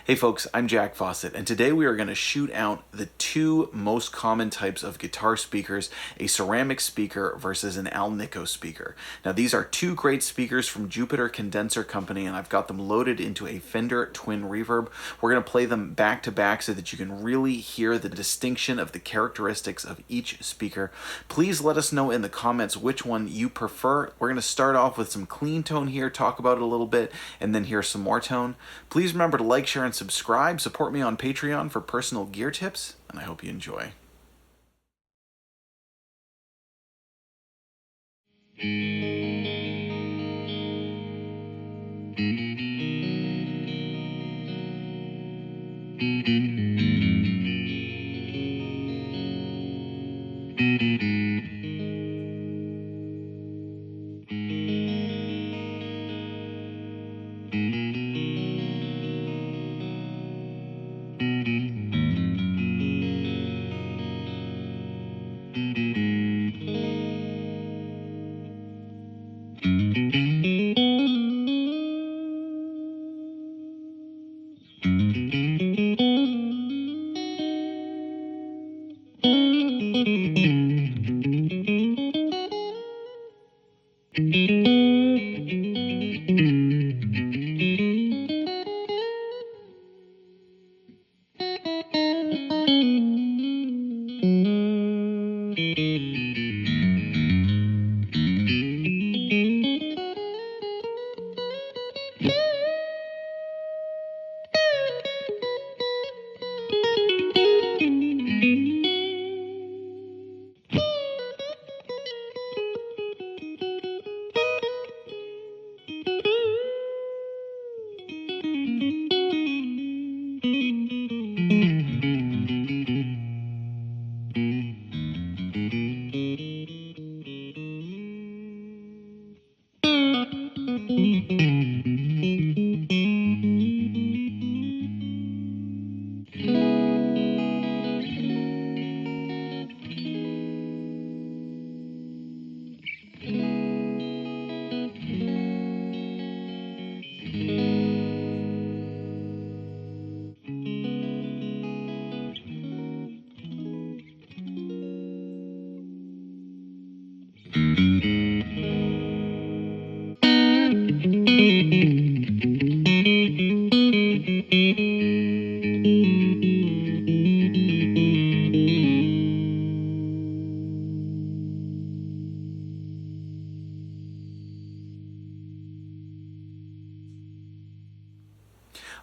Hey folks, I'm Jack Fossett, and today we are going to shoot out the two most common types of guitar speakers, a ceramic speaker versus an Alnico speaker. Now these are two great speakers from Jupiter Condenser Company, and I've got them loaded into a Fender Twin Reverb. We're going to play them back to back so that you can really hear the distinction of the characteristics of each speaker. Please let us know in the comments which one you prefer. We're going to start off with some clean tone here, talk about it a little bit, and then hear some more tone. Please remember to like, share, and subscribe. Support me on Patreon for personal gear tips, and I hope you enjoy.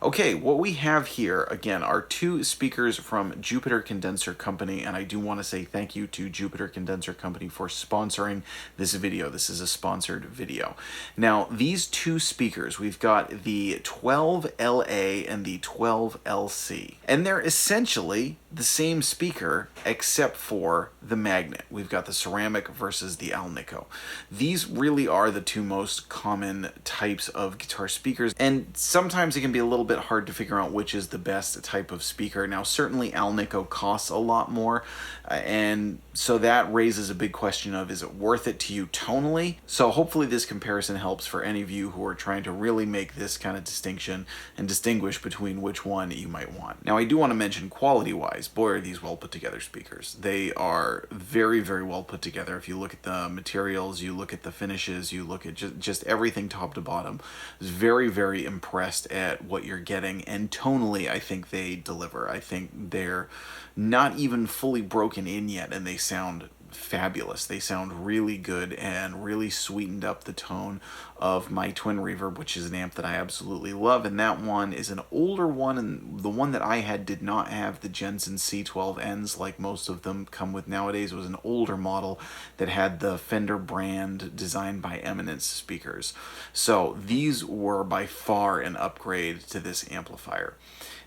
Okay, what we have here, again, are two speakers from Jupiter Condenser Company, and I do want to say thank you to Jupiter Condenser Company for sponsoring this video. This is a sponsored video. Now, these two speakers, we've got the 12LA and the 12LC, and they're essentially the same speaker except for the magnet. We've got the ceramic versus the Alnico. These really are the two most common types of guitar speakers, and sometimes it can be a little bit hard to figure out which is the best type of speaker. Now certainly Alnico costs a lot more, and so that raises a big question of, is it worth it to you tonally? So hopefully this comparison helps for any of you who are trying to really make this kind of distinction and distinguish between which one you might want. Now I do want to mention, quality wise, boy are these well put together speakers. They are very, very well put together. If you look at the materials, you look at the finishes, you look at just everything top to bottom. I was very, very impressed at what you're getting, and tonally I think they deliver. I think they're not even fully broken in yet, and they sound fabulous. They sound really good and really sweetened up the tone of my Twin Reverb, which is an amp that I absolutely love, and that one is an older one, and the one that I had did not have the Jensen C12Ns like most of them come with nowadays. It was an older model that had the Fender brand designed by Eminence speakers. So these were by far an upgrade to this amplifier.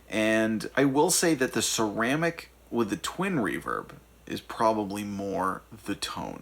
And I will say that the ceramic with the Twin Reverb is probably more the tone.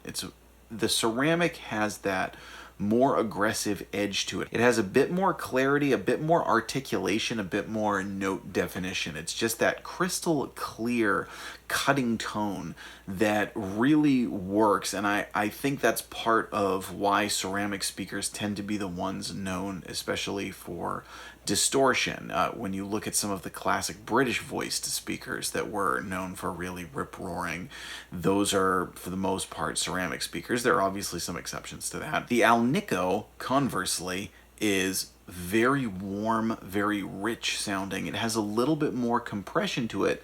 The ceramic has that more aggressive edge to it. It has a bit more clarity, a bit more articulation, a bit more note definition. It's just that crystal clear cutting tone that really works, and I think that's part of why ceramic speakers tend to be the ones known, especially for distortion. When you look at some of the classic British voiced speakers that were known for really rip-roaring, those are, for the most part, ceramic speakers. There are obviously some exceptions to that. The Alnico, conversely, is very warm, very rich sounding. It has a little bit more compression to it.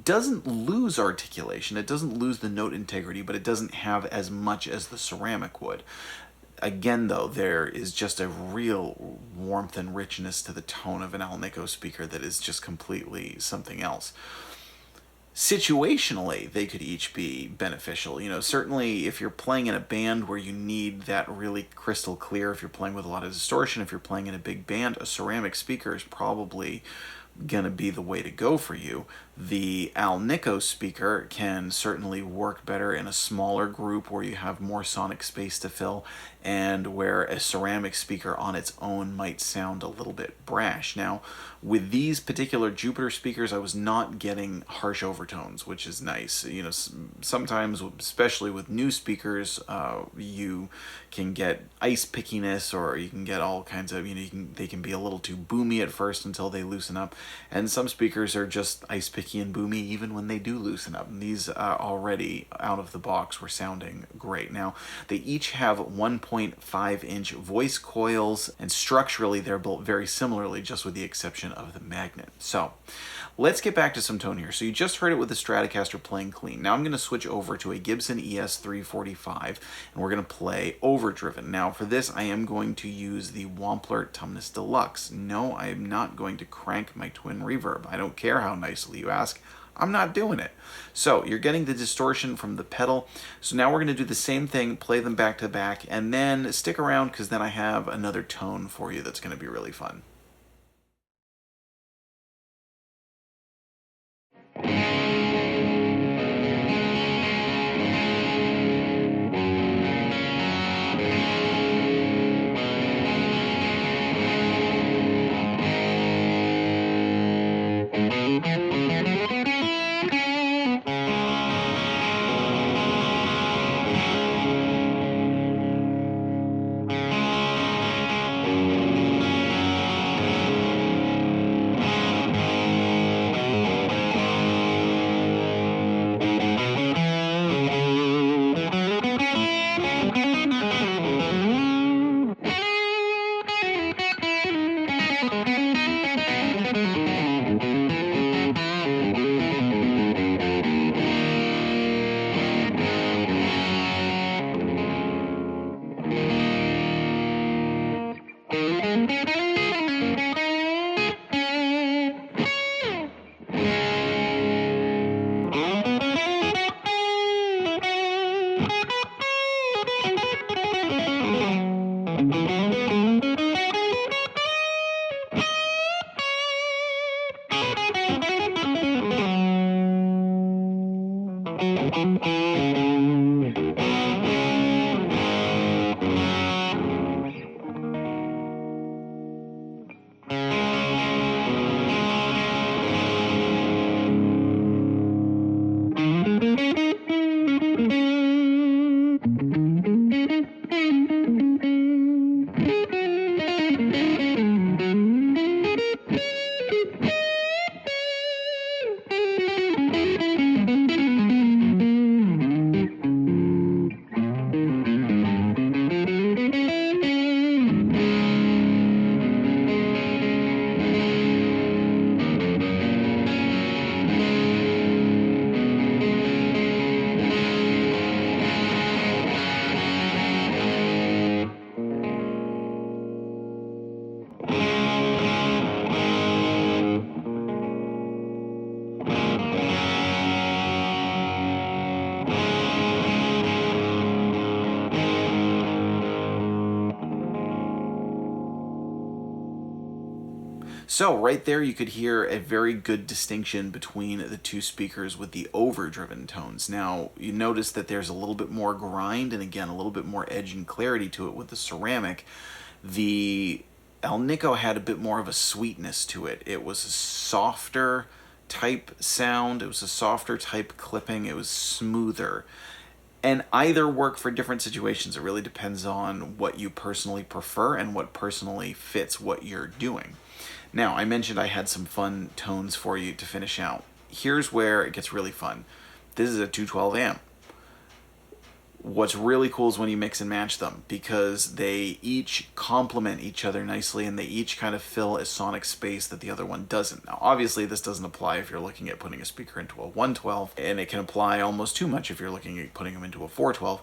Doesn't lose articulation, it doesn't lose the note integrity, but it doesn't have as much as the ceramic would. Again, though, there is just a real warmth and richness to the tone of an Alnico speaker that is just completely something else. Situationally, they could each be beneficial. You know, certainly if you're playing in a band where you need that really crystal clear, if you're playing with a lot of distortion, if you're playing in a big band, a ceramic speaker is probably gonna be the way to go for you. The Alnico speaker can certainly work better in a smaller group where you have more sonic space to fill, and where a ceramic speaker on its own might sound a little bit brash. Now, with these particular Jupiter speakers, I was not getting harsh overtones, which is nice. You know, sometimes, especially with new speakers, you can get ice pickiness, or you can get all kinds of, you know, they can be a little too boomy at first until they loosen up. And some speakers are just ice picky and boomy even when they do loosen up. And these already out of the box were sounding great. Now, they each have 1.5-inch voice coils, and structurally they're built very similarly, just with the exception of the magnet. So let's get back to some tone here. So you just heard it with the Stratocaster playing clean. Now I'm going to switch over to a Gibson ES-345, and we're going to play Overdriven. Now for this, I am going to use the Wampler Tumnus Deluxe. No, I am not going to crank my Twin Reverb. I don't care how nicely you ask. I'm not doing it. So you're getting the distortion from the pedal. So now we're going to do the same thing, play them back to back, and then stick around, because then I have another tone for you that's going to be really fun. So right there you could hear a very good distinction between the two speakers with the overdriven tones. Now you notice that there's a little bit more grind, and again a little bit more edge and clarity to it with the ceramic. The Alnico had a bit more of a sweetness to it. It was a softer type sound, it was a softer type clipping, it was smoother. And either work for different situations. It really depends on what you personally prefer and what personally fits what you're doing. Now, I mentioned I had some fun tones for you to finish out. Here's where it gets really fun. This is a 212 amp. What's really cool is when you mix and match them, because they each complement each other nicely and they each kind of fill a sonic space that the other one doesn't. Now, obviously, this doesn't apply if you're looking at putting a speaker into a 112, and it can apply almost too much if you're looking at putting them into a 412.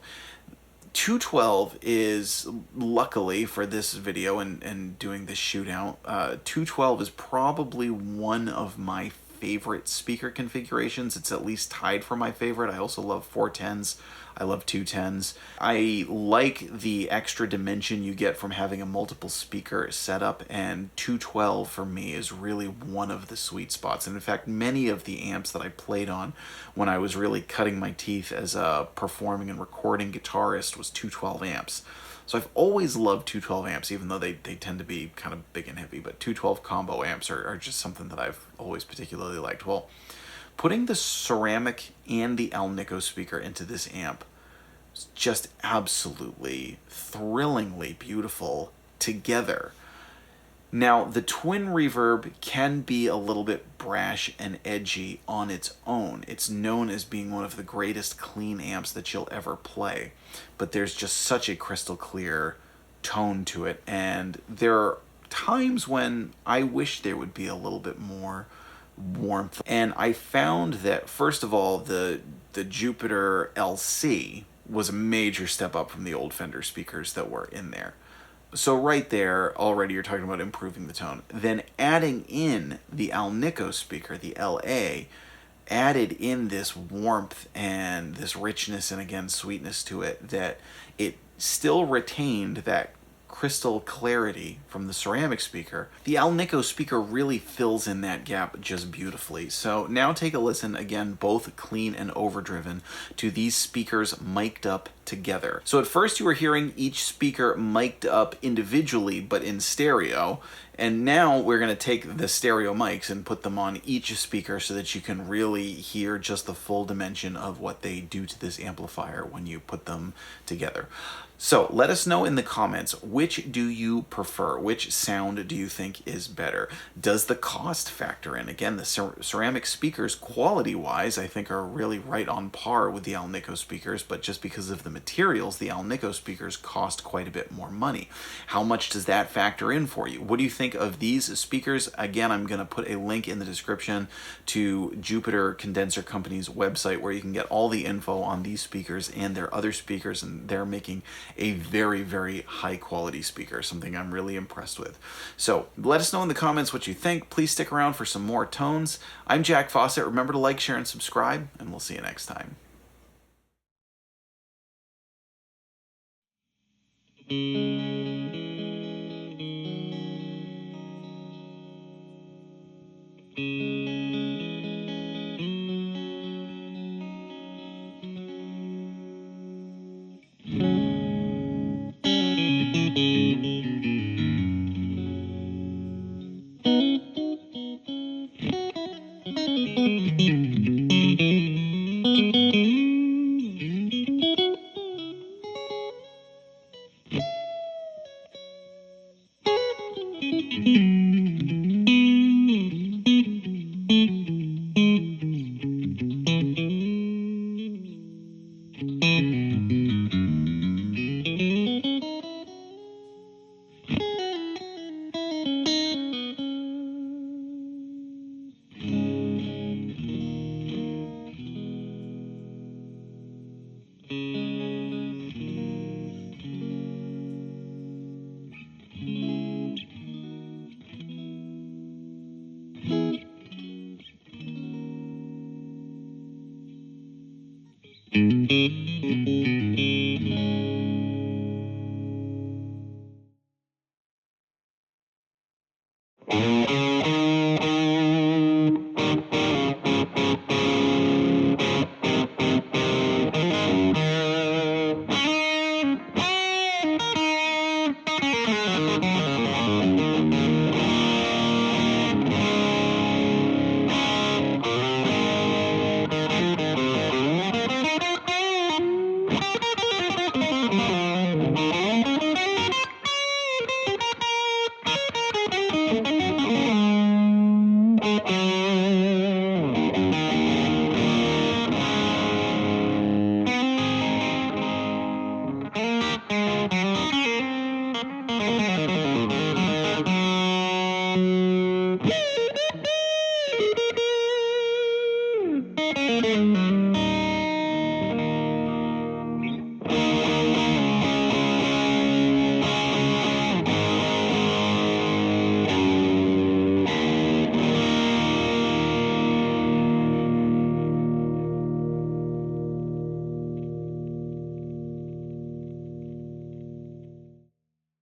212 is, luckily for this video and doing this shootout, 212 is probably one of my favorite speaker configurations. It's at least tied for my favorite. I also love 410s. I love 210s. I like the extra dimension you get from having a multiple speaker setup, and 212 for me is really one of the sweet spots. And in fact, many of the amps that I played on when I was really cutting my teeth as a performing and recording guitarist was 212 amps. So I've always loved 212 amps, even though they tend to be kind of big and heavy, but 212 combo amps are just something that I've always particularly liked. Well, putting the ceramic and the Alnico speaker into this amp is just absolutely thrillingly beautiful together. Now, the Twin Reverb can be a little bit brash and edgy on its own. It's known as being one of the greatest clean amps that you'll ever play, but there's just such a crystal clear tone to it, and there are times when I wish there would be a little bit more warmth. And I found that, first of all, the Jupiter LC was a major step up from the old Fender speakers that were in there. So right there, already you're talking about improving the tone. Then adding in the Alnico speaker, the LA, added in this warmth and this richness and, again, sweetness to it, that it still retained that crystal clarity from the ceramic speaker. The Alnico speaker really fills in that gap just beautifully. So now take a listen, again, both clean and overdriven, to these speakers mic'd up together. So at first you were hearing each speaker mic'd up individually but in stereo, and now we're going to take the stereo mics and put them on each speaker so that you can really hear just the full dimension of what they do to this amplifier when you put them together. So let us know in the comments, which do you prefer? Which sound do you think is better? Does the cost factor in? Again, the ceramic speakers, quality-wise, I think are really right on par with the Alnico speakers, but just because of the materials, the Alnico speakers cost quite a bit more money. How much does that factor in for you? What do you think of these speakers? Again, I'm going to put a link in the description to Jupiter Condenser Company's website where you can get all the info on these speakers and their other speakers, and they're making a very, very high quality speaker, something I'm really impressed with. So let us know in the comments what you think. Please stick around for some more tones. I'm Jack Fossett. Remember to like, share, and subscribe, and we'll see you next time.